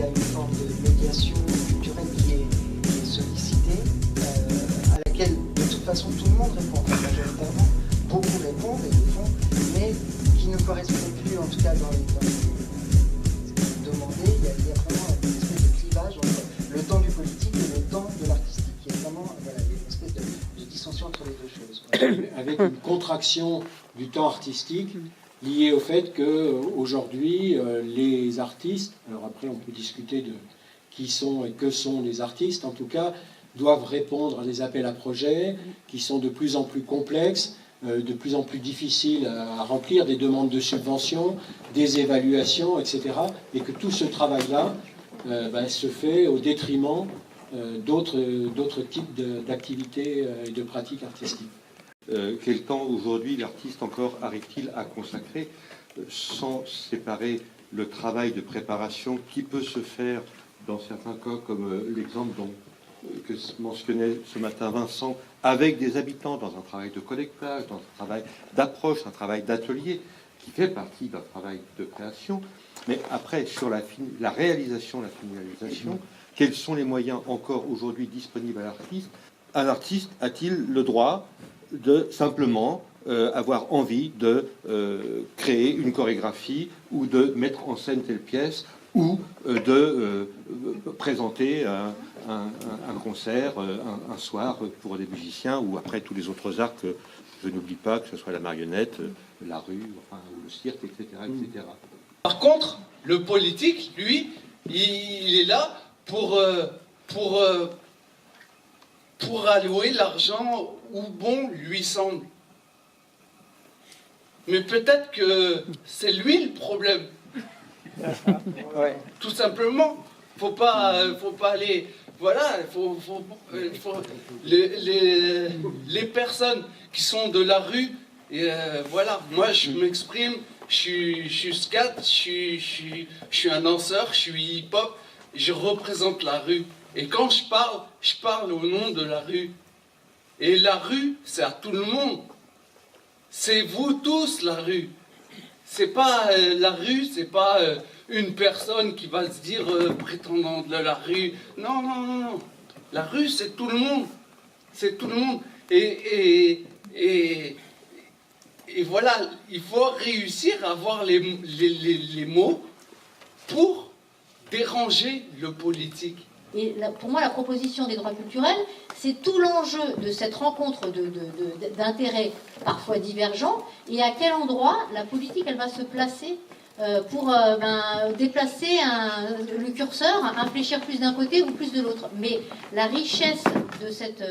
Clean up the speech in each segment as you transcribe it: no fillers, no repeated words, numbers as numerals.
y a une forme de médiation culturelle qui est sollicitée, à laquelle de toute façon tout le monde répond, enfin, majoritairement, beaucoup répondent et le font, mais qui ne correspond plus, en tout cas dans les demandés, il y a vraiment une espèce de clivage entre le temps du politique et le temps de l'artistique. Il y a vraiment voilà, une espèce de dissension entre les deux choses. Voilà. Avec une contraction du temps artistique liée au fait qu'aujourd'hui, les artistes, alors après on peut discuter de qui sont et que sont les artistes, en tout cas, doivent répondre à des appels à projets qui sont de plus en plus complexes, de plus en plus difficiles à remplir, des demandes de subventions, des évaluations, etc. Et que tout ce travail-là se fait au détriment d'autres types d'activités et de pratiques artistiques. Quel temps aujourd'hui l'artiste encore arrive-t-il à consacrer sans séparer le travail de préparation qui peut se faire dans certains cas, comme l'exemple que mentionnait ce matin Vincent, avec des habitants dans un travail de collectage, dans un travail d'approche, un travail d'atelier, qui fait partie d'un travail de création. Mais après, sur la réalisation, la finalisation, quels sont les moyens encore aujourd'hui disponibles à l'artiste? Un artiste a-t-il le droit de simplement avoir envie de créer une chorégraphie ou de mettre en scène telle pièce ou de présenter un concert un soir pour des musiciens ou après tous les autres arts que je n'oublie pas, que ce soit la marionnette, la rue, enfin, le cirque, etc., etc. Par contre, le politique, lui, il est là pour allouer l'argent où bon lui semble. Mais peut-être que c'est lui le problème. Ouais. Tout simplement. Faut pas aller. Voilà, les personnes qui sont de la rue. Et voilà, moi je m'exprime. Je suis scat, je suis un danseur, je suis hip-hop. Je représente la rue. Et quand je parle au nom de la rue. Et la rue, c'est à tout le monde. C'est vous tous, la rue. C'est pas la rue, c'est pas une personne qui va se dire prétendant de la rue. Non, non, non, non. La rue, c'est tout le monde. C'est tout le monde. Et voilà, il faut réussir à avoir les mots pour déranger le politique. Et pour moi, la proposition des droits culturels, c'est tout l'enjeu de cette rencontre d'intérêts parfois divergents, et à quel endroit la politique, elle va se placer pour déplacer le curseur, infléchir plus d'un côté ou plus de l'autre. Mais la richesse de cette...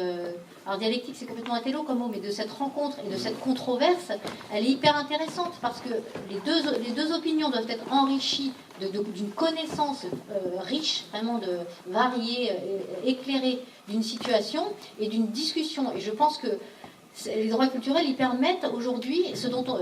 alors dialectique, c'est complètement un télo comme mot, mais de cette rencontre et de cette controverse, elle est hyper intéressante, parce que les deux opinions doivent être enrichies d'une connaissance riche, vraiment variée, éclairée d'une situation et d'une discussion. Et je pense que les droits culturels, ils permettent aujourd'hui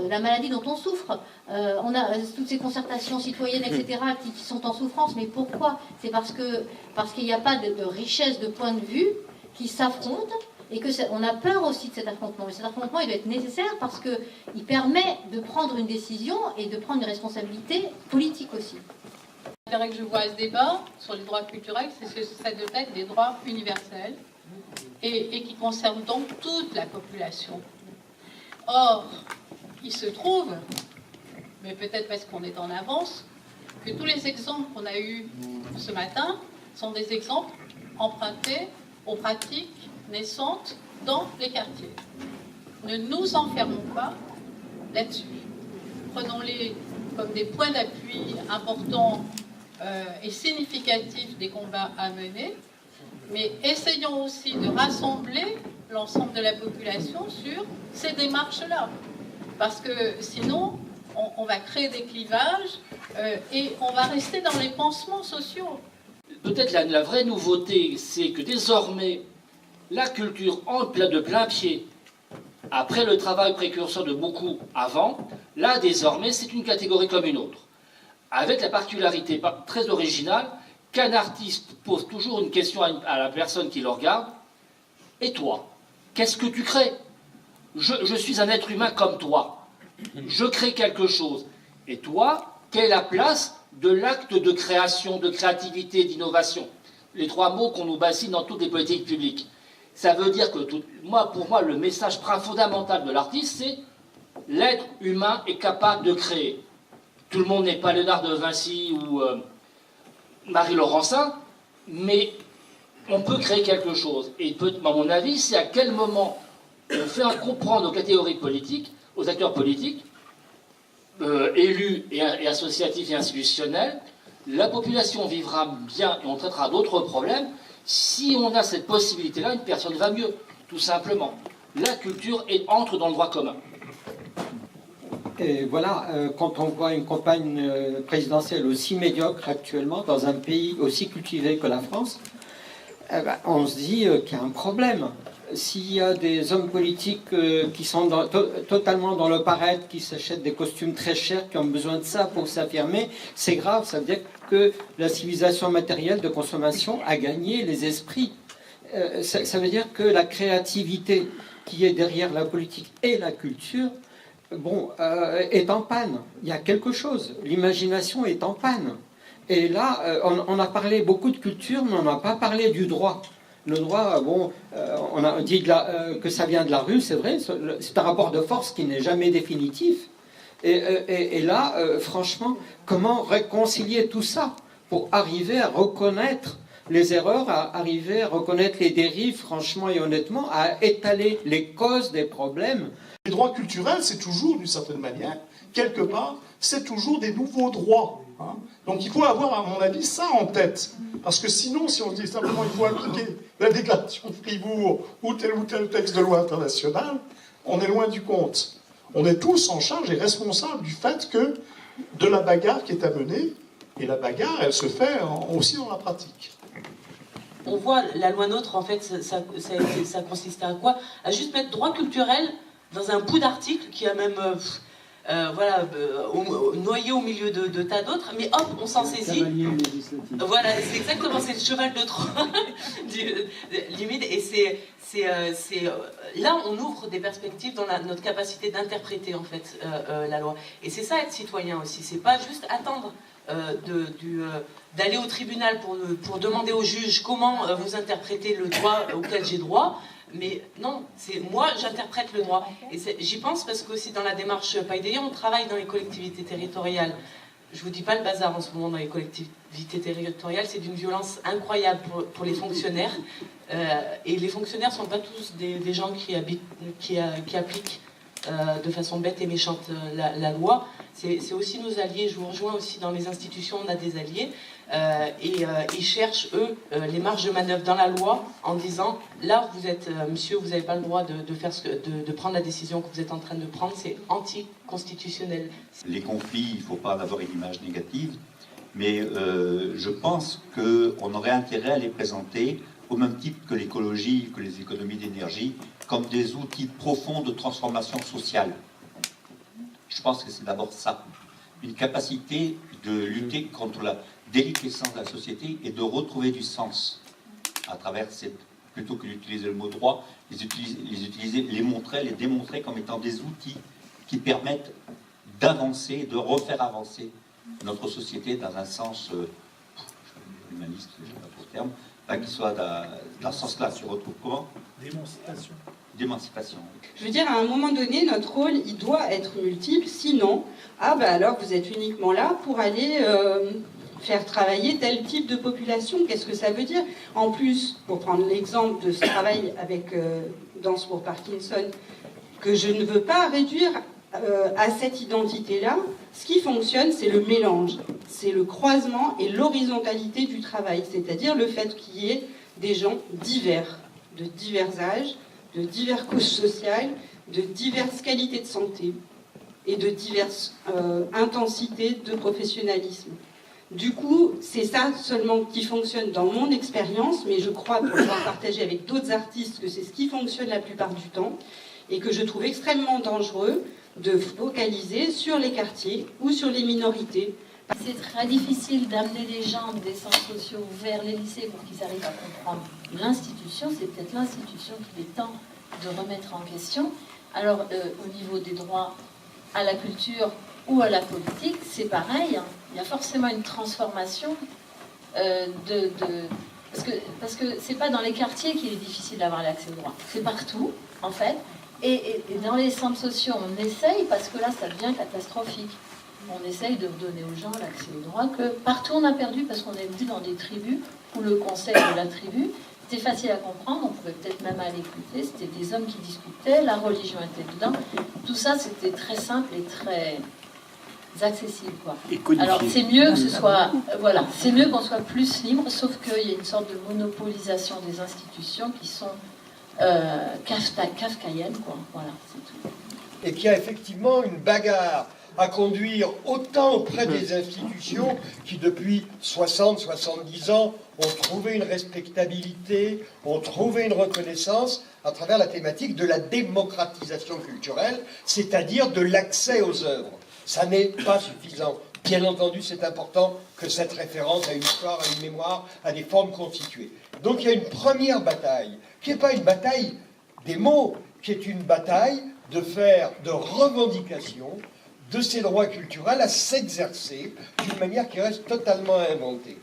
la maladie dont on souffre. On a toutes ces concertations citoyennes, etc., qui sont en souffrance. Mais pourquoi? C'est parce qu'il n'y a pas de richesse de points de vue qui s'affrontent, et on a peur aussi de cet affrontement. Mais cet affrontement, il doit être nécessaire parce qu'il permet de prendre une décision et de prendre une responsabilité politique aussi. L'intérêt que je vois à ce débat sur les droits culturels, c'est que ce serait de fait des droits universels et qui concernent donc toute la population. Or, il se trouve, mais peut-être parce qu'on est en avance, que tous les exemples qu'on a eus ce matin sont des exemples empruntés aux pratiques naissantes dans les quartiers. Ne nous enfermons pas là-dessus. Prenons-les comme des points d'appui importants et significatifs des combats à mener, mais essayons aussi de rassembler l'ensemble de la population sur ces démarches-là. Parce que sinon, on va créer des clivages et on va rester dans les pansements sociaux. Peut-être la vraie nouveauté, c'est que désormais, la culture entre de plein pied, après le travail précurseur de beaucoup avant, là désormais c'est une catégorie comme une autre. Avec la particularité très originale qu'un artiste pose toujours une question à la personne qui le regarde. Et toi, qu'est-ce que tu crées? Je suis un être humain comme toi. Je crée quelque chose. Et toi, quelle est la place de l'acte de création, de créativité, d'innovation. Les trois mots qu'on nous bassine dans toutes les politiques publiques. Ça veut dire que, pour moi, le message fondamental de l'artiste, c'est l'être humain est capable de créer. Tout le monde n'est pas Léonard de Vinci ou Marie Laurencin, mais on peut créer quelque chose. Et à mon avis, c'est à quel moment on fait comprendre aux catégories politiques, aux acteurs politiques, élus et associatifs et institutionnels, la population vivra bien et on traitera d'autres problèmes. Si on a cette possibilité-là, une personne va mieux, tout simplement. La culture entre dans le droit commun. Et voilà, quand on voit une campagne présidentielle aussi médiocre actuellement, dans un pays aussi cultivé que la France, on se dit qu'il y a un problème. S'il y a des hommes politiques qui sont totalement dans le paraître, qui s'achètent des costumes très chers, qui ont besoin de ça pour s'affirmer, c'est grave. Ça veut dire que la civilisation matérielle de consommation a gagné les esprits. Ça veut dire que la créativité qui est derrière la politique et la culture, est en panne. Il y a quelque chose. L'imagination est en panne. Et là, on a parlé beaucoup de culture, mais on n'a pas parlé du droit. Le droit, on a dit que ça vient de la rue, c'est vrai, c'est un rapport de force qui n'est jamais définitif. Et là, franchement, comment réconcilier tout ça pour arriver à reconnaître les erreurs, à arriver à reconnaître les dérives, franchement et honnêtement, à étaler les causes des problèmes. Les droits culturels, c'est toujours, d'une certaine manière, quelque part, c'est toujours des nouveaux droits. Hein. Donc il faut avoir, à mon avis, ça en tête. Parce que sinon, si on se dit simplement il faut appliquer la déclaration de Fribourg ou tel texte de loi international, on est loin du compte. On est tous en charge et responsables du fait que de la bagarre qui est à mener, et la bagarre, elle se fait aussi dans la pratique. On voit la loi NOTRe, en fait, ça consistait à quoi? À juste mettre droit culturel dans un bout d'article qui a même noyé au milieu de tas d'autres, mais hop, on s'en saisit. Voilà, c'est exactement, c'est le cheval de Troie limite, et là on ouvre des perspectives dans notre capacité d'interpréter en fait la loi. Et c'est ça être citoyen aussi, c'est pas juste attendre d'aller au tribunal pour demander au juge comment vous interprétez le droit auquel j'ai droit. Mais non, c'est moi j'interprète le droit. Et j'y pense parce qu'aussi dans la démarche Paideia, on travaille dans les collectivités territoriales. Je vous dis pas le bazar en ce moment dans les collectivités territoriales, c'est d'une violence incroyable pour les fonctionnaires. Et les fonctionnaires ne sont pas tous des gens qui appliquent de façon bête et méchante la loi. C'est aussi nos alliés. Je vous rejoins aussi dans les institutions, on a des alliés. Et ils cherchent, eux, les marges de manœuvre dans la loi en disant là, vous êtes, monsieur, vous n'avez pas le droit de prendre la décision que vous êtes en train de prendre, c'est anticonstitutionnel. Les conflits, il ne faut pas en avoir une image négative, mais je pense qu'on aurait intérêt à les présenter au même type que l'écologie, que les économies d'énergie, comme des outils profonds de transformation sociale. Je pense que c'est d'abord ça, une capacité de lutter contre la déliquescence de la société et de retrouver du sens à travers plutôt que d'utiliser le mot droit, les montrer, les démontrer comme étant des outils qui permettent d'avancer, de refaire avancer notre société dans un sens humaniste, je ne sais pas trop le terme, qui soit dans ce sens-là, se retrouve comment? D'émancipation. Je veux dire, à un moment donné, notre rôle, il doit être multiple, sinon, alors vous êtes uniquement là pour aller faire travailler tel type de population. Qu'est-ce que ça veut dire? En plus, pour prendre l'exemple de ce travail avec Danse pour Parkinson, que je ne veux pas réduire à cette identité-là, ce qui fonctionne, c'est le mélange, c'est le croisement et l'horizontalité du travail, c'est-à-dire le fait qu'il y ait des gens divers, de divers âges, de diverses couches sociales, de diverses qualités de santé et de diverses intensités de professionnalisme. Du coup, c'est ça seulement qui fonctionne dans mon expérience, mais je crois, pour pouvoir partager avec d'autres artistes, que c'est ce qui fonctionne la plupart du temps, et que je trouve extrêmement dangereux de focaliser sur les quartiers ou sur les minorités. C'est très difficile d'amener les gens des centres sociaux vers les lycées pour qu'ils arrivent à comprendre l'institution. C'est peut-être l'institution qu'il est temps de remettre en question. Alors, au niveau des droits à la culture ou à la politique, c'est pareil. il y a forcément une transformation parce que c'est pas dans les quartiers qu'il est difficile d'avoir l'accès au droit, c'est partout en fait, et dans les centres sociaux on essaye, parce que là ça devient catastrophique, on essaye de donner aux gens l'accès au droit, que partout on a perdu parce qu'on est venu dans des tribus où le conseil de la tribu c'était facile à comprendre, on pouvait peut-être même aller écouter, c'était des hommes qui discutaient, la religion était dedans, tout ça c'était très simple et très accessible, quoi. Alors c'est mieux que ce soit, voilà, c'est mieux qu'on soit plus libre, sauf qu'il y a une sorte de monopolisation des institutions qui sont kafkaïennes, quoi. Voilà, c'est tout. Et qu'il y a effectivement une bagarre à conduire autant auprès des institutions qui depuis 60-70 ans ont trouvé une respectabilité, ont trouvé une reconnaissance à travers la thématique de la démocratisation culturelle, c'est-à-dire de l'accès aux œuvres. Ça n'est pas suffisant. Bien entendu, c'est important que cette référence à une histoire, à une mémoire, à des formes constituées. Donc il y a une première bataille, qui n'est pas une bataille des mots, qui est une bataille de revendication de ces droits culturels à s'exercer d'une manière qui reste totalement inventée.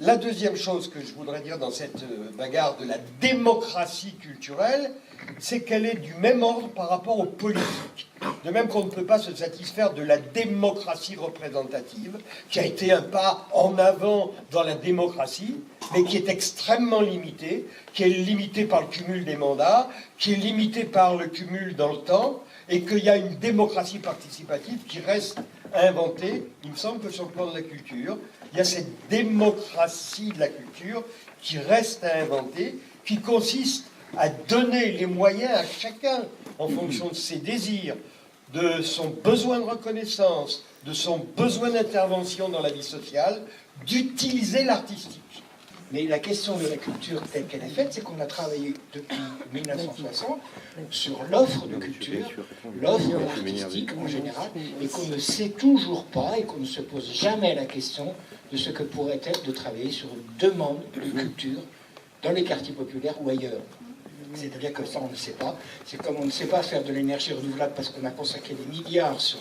La deuxième chose que je voudrais dire dans cette bagarre de la démocratie culturelle, c'est qu'elle est du même ordre par rapport aux politiques. De même qu'on ne peut pas se satisfaire de la démocratie représentative, qui a été un pas en avant dans la démocratie, mais qui est extrêmement limitée, qui est limitée par le cumul des mandats, qui est limitée par le cumul dans le temps, et qu'il y a une démocratie participative qui reste à inventer. Il me semble que sur le plan de la culture, il y a cette démocratie de la culture qui reste à inventer, qui consiste à donner les moyens à chacun, en fonction de ses désirs, de son besoin de reconnaissance, de son besoin d'intervention dans la vie sociale, d'utiliser l'artistique. Mais la question de la culture telle qu'elle est faite, c'est qu'on a travaillé depuis 1960 sur l'offre de culture, l'offre artistique en général, et qu'on ne sait toujours pas et qu'on ne se pose jamais la question de ce que pourrait être de travailler sur une demande de culture dans les quartiers populaires ou ailleurs. C'est-à-dire que ça, on ne sait pas. C'est comme on ne sait pas faire de l'énergie renouvelable parce qu'on a consacré des milliards sur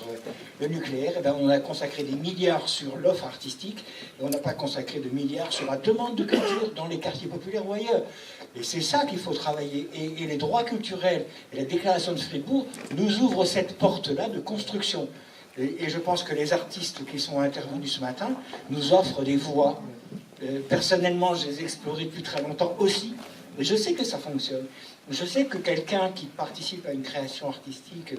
le nucléaire, et bien on a consacré des milliards sur l'offre artistique, et on n'a pas consacré de milliards sur la demande de culture dans les quartiers populaires ou ailleurs. Et c'est ça qu'il faut travailler. Et les droits culturels et la déclaration de Fribourg nous ouvrent cette porte-là de construction. Et je pense que les artistes qui sont intervenus ce matin nous offrent des voies. Personnellement, je les ai explorées depuis très longtemps aussi. Mais je sais que ça fonctionne. Je sais que quelqu'un qui participe à une création artistique,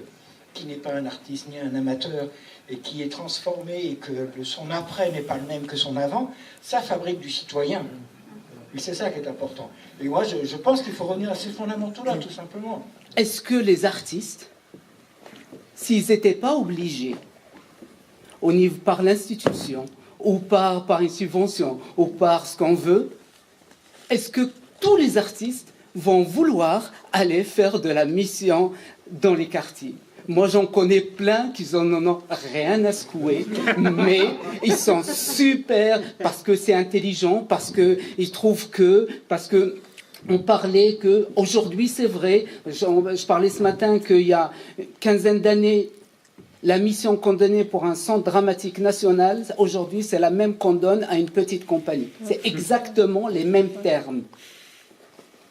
qui n'est pas un artiste ni un amateur, et qui est transformé, et que son après n'est pas le même que son avant, ça fabrique du citoyen. Et c'est ça qui est important. Et moi, je pense qu'il faut revenir à ces fondamentaux-là, tout simplement. Est-ce que les artistes, s'ils n'étaient pas obligés, par l'institution, ou par une subvention, ou par ce qu'on veut, est-ce que tous les artistes vont vouloir aller faire de la mission dans les quartiers? Moi, j'en connais plein qui n'en ont rien à secouer, mais ils sont super parce que c'est intelligent, parce qu'ils trouvent parce que on parlait qu'aujourd'hui, c'est vrai, je parlais ce matin qu'il y a une quinzaine d'années, la mission qu'on donnait pour un centre dramatique national, aujourd'hui, c'est la même qu'on donne à une petite compagnie. C'est exactement les mêmes termes.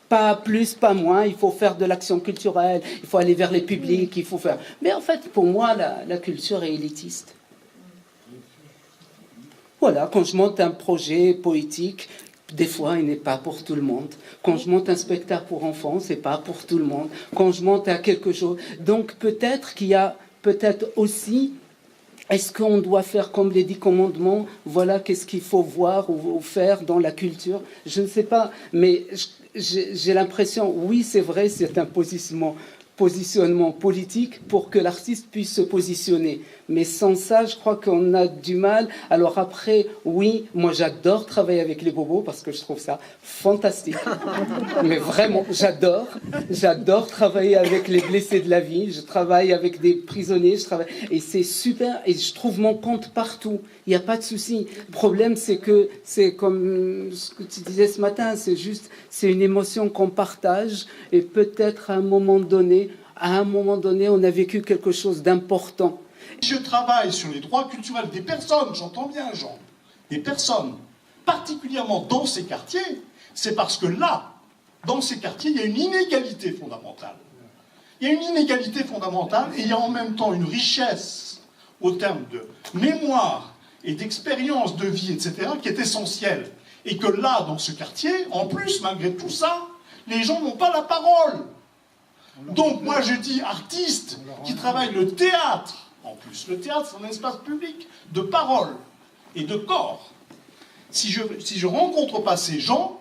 Pas plus, pas moins, il faut faire de l'action culturelle, il faut aller vers les publics, il faut faire... Mais en fait, pour moi, la culture est élitiste. Voilà, quand je monte un projet poétique, des fois, il n'est pas pour tout le monde. Quand je monte un spectacle pour enfants, c'est pas pour tout le monde. Quand je monte à quelque chose... Donc peut-être qu'il y a aussi... Est-ce qu'on doit faire comme les 10 commandements? Voilà, qu'est-ce qu'il faut voir ou faire dans la culture? Je ne sais pas, mais j'ai l'impression, oui, c'est vrai, c'est un positionnement politique pour que l'artiste puisse se positionner. Mais sans ça, je crois qu'on a du mal. Alors après, oui, moi j'adore travailler avec les bobos parce que je trouve ça fantastique. Mais vraiment, j'adore travailler avec les blessés de la vie. Je travaille avec des prisonniers, et c'est super. Et je trouve mon compte partout. Il n'y a pas de souci. Le problème, c'est que c'est comme ce que tu disais ce matin. C'est une émotion qu'on partage et peut-être à un moment donné, on a vécu quelque chose d'important. Si je travaille sur les droits culturels des personnes, j'entends bien Jean, des personnes, particulièrement dans ces quartiers, c'est parce que là, dans ces quartiers, il y a une inégalité fondamentale. Il y a une inégalité fondamentale et il y a en même temps une richesse au terme de mémoire et d'expérience de vie, etc., qui est essentielle. Et que là, dans ce quartier, en plus, malgré tout ça, les gens n'ont pas la parole. Donc moi je dis artistes qui travaillent le théâtre, en plus. Le théâtre, c'est un espace public de parole et de corps. Si je rencontre pas ces gens,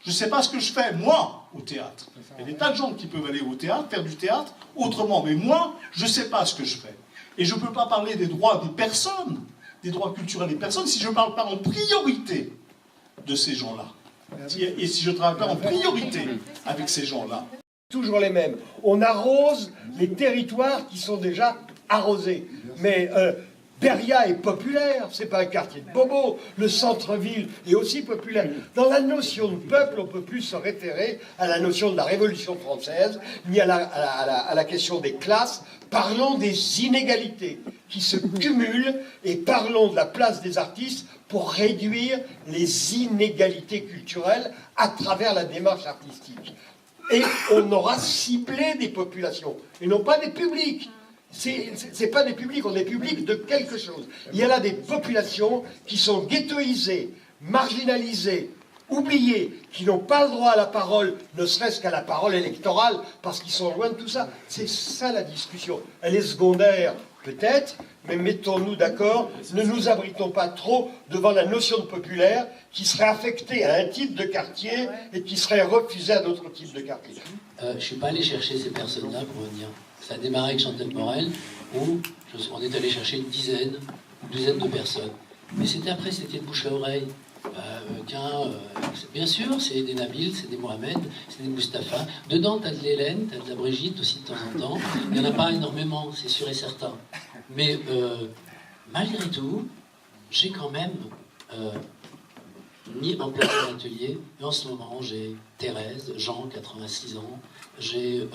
je ne sais pas ce que je fais, moi, au théâtre. Il y a des tas de gens qui peuvent aller au théâtre, faire du théâtre autrement. Mais moi, je ne sais pas ce que je fais. Et je ne peux pas parler des droits des personnes, des droits culturels des personnes, si je ne parle pas en priorité de ces gens-là. Et si je ne travaille pas en priorité avec ces gens-là. Toujours les mêmes. On arrose les territoires qui sont déjà arrosés. Mais Beria est populaire, c'est pas un quartier de bobo. Le centre-ville est aussi populaire. Dans la notion de peuple, on ne peut plus se référer à la notion de la Révolution française, ni à la question des classes. Parlons des inégalités qui se cumulent et parlons de la place des artistes pour réduire les inégalités culturelles à travers la démarche artistique. Et on aura ciblé des populations, et non pas des publics. C'est pas des publics, on est public de quelque chose. Il y a là des populations qui sont ghettoisées, marginalisées, oubliées, qui n'ont pas le droit à la parole, ne serait-ce qu'à la parole électorale, parce qu'ils sont loin de tout ça. C'est ça la discussion. Elle est secondaire, peut-être, mais mettons-nous d'accord, ne nous abritons pas trop devant la notion de populaire qui serait affectée à un type de quartier et qui serait refusée à d'autres types de quartiers. Je ne suis pas allé chercher ces personnes-là pour venir. Ça a démarré avec Chantal Morel, où on est allé chercher une dizaine de personnes. Mais c'était après, c'était de bouche à oreille. Bien sûr, c'est des Nabil, c'est des Mohamed, c'est des Mustapha. Dedans, tu as de l'Hélène, tu as de la Brigitte aussi de temps en temps. Il n'y en a pas énormément, c'est sûr et certain. Mais malgré tout, j'ai quand même mis en place un atelier. Et en ce moment, j'ai Thérèse, Jean, 86 ans. J'ai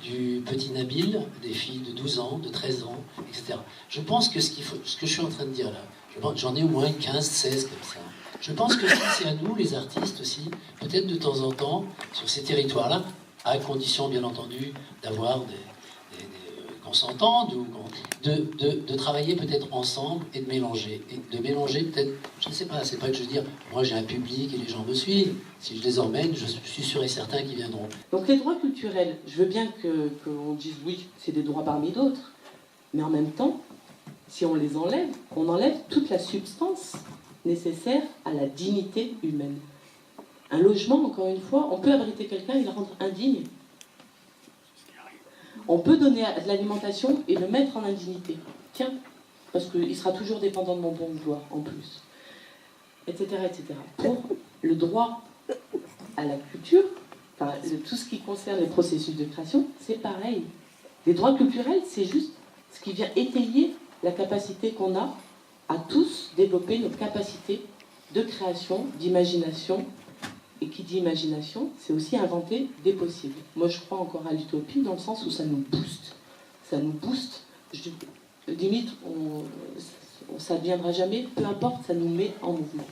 du petit Nabil, des filles de 12 ans, de 13 ans, etc. Je pense que ce que je suis en train de dire là, j'en ai au moins 15, 16 comme ça. Je pense que c'est à nous, les artistes aussi, peut-être de temps en temps, sur ces territoires-là, à condition bien entendu d'avoir qu'on s'entende, ou de travailler peut-être ensemble et de mélanger. Et de mélanger peut-être, je ne sais pas, c'est pas que je veux dire, moi j'ai un public et les gens me suivent. Si je les emmène, je suis sûr et certain qu'ils viendront. Donc les droits culturels, je veux bien qu'on dise oui, c'est des droits parmi d'autres, mais en même temps, si on les enlève, on enlève toute la substance nécessaire à la dignité humaine. Un logement, encore une fois, on peut abriter quelqu'un et le rendre indigne. On peut donner de l'alimentation et le mettre en indignité. Tiens, parce qu'il sera toujours dépendant de mon bon vouloir, en plus. Etc., etc. Pour le droit à la culture, enfin, tout ce qui concerne les processus de création, c'est pareil. Les droits culturels, c'est juste ce qui vient étayer la capacité qu'on a à tous développer notre capacité de création, d'imagination. Et qui dit imagination, c'est aussi inventer des possibles. Moi, je crois encore à l'utopie dans le sens où ça nous booste. Ça nous booste. Limite, ça ne viendra jamais, peu importe, ça nous met en mouvement.